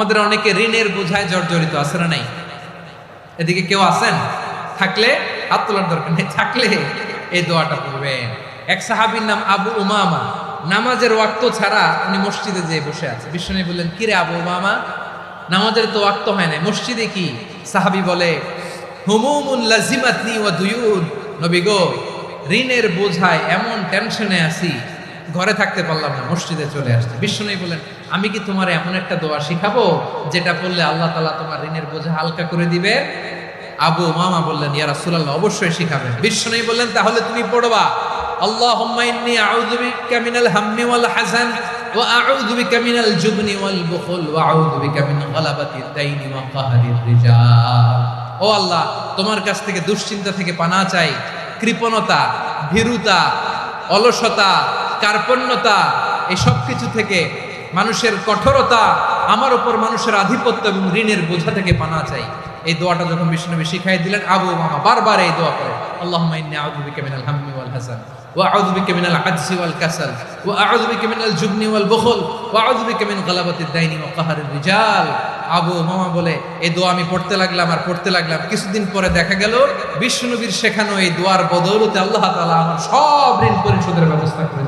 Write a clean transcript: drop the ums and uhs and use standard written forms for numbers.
আমাদের অনেকে ঋণের বোঝায় জর্জরিত আছে না নাই? এদিকে কেউ আছেন? থাকলে হাত তোলার দরকার নেই, থাকলে এই দোয়াটা পড়বেন। এক সাহাবীর নাম আবু উমামা, নামাজের ওয়াক্ত ছাড়া উনি মসজিদে যেয়ে বসে আছে। বিশ্বনবী বললেন, কিরে আবু উমামা, নামাজের তো ওয়াক্ত হয় না, মসজিদে কি? সাহাবী বলে, হুমুমুন লাজিমাতনি ওয়া দুয়ুন। নবী গো, ঋণের বোঝায় এমন টেনশনে আছি, ঘরে থাকতে পারলাম না, মসজিদে চলে আসছে। বিশ্বনবী বলেন, আমি কি তোমার এমন একটা দোয়া শিখাবো যেটা পড়লে আল্লাহ তাআলা তোমার ঋণের বোঝা হালকা করে দিবে? আবু উমামা বললেন, ইয়া রাসূলুল্লাহ, অবশ্যই শিখাবেন। বিশ্বনবী বললেন, তাহলে তুমি পড়বা, আল্লাহুম্মা ইন্নী আউযু বিকা মিনাল হাম্মি ওয়াল হাযান ওয়া আউযু বিকা মিনাল জুবনি ওয়াল বুখল ওয়া আউযু বিকা মিন গালাবাতিদ দাইনি ওয়া কাহরির রিজাল। ও আল্লাহ, তোমার কাছ থেকে দুশ্চিন্তা থেকে পানাহ চাই, কৃপণতা, ভীরুতা, অলসতা, কার্পণ্যতা, এই সব কিছু থেকে, মানুষের কঠোরতা, আমার উপর মানুষের আধিপত্য এবং ঋণের বোঝা থেকে পানাহ চাই। এই দোয়াটা যখন বিশ্বনবী শিখাই দিলেন, আবু উমামা বারবার এই দোয়া করে, আল্লাহুম্মা ইন্নী আউযু বিকা মিনাল হাম্মি ওয়াল হাযান ওয়া আউযু বিকা মিনাল আজজি ওয়াল কাসাল ওয়া আউযু বিকা মিনাল জুবনি ওয়াল বুখল ওয়া আউযু বিকা মিন গালাবাতিদ দাইনি ওয়া কাহরির রিজাল। আবু উমামা বলে, এই দোয়া আমি পড়তে লাগলাম আর পড়তে লাগলাম। কিছুদিন পরে দেখা গেল বিশ্বনবীর শেখানো এই দোয়ার বদৌলতে আল্লাহ তাআলা আমার সব ঋণ পরিশোধের ব্যবস্থা করে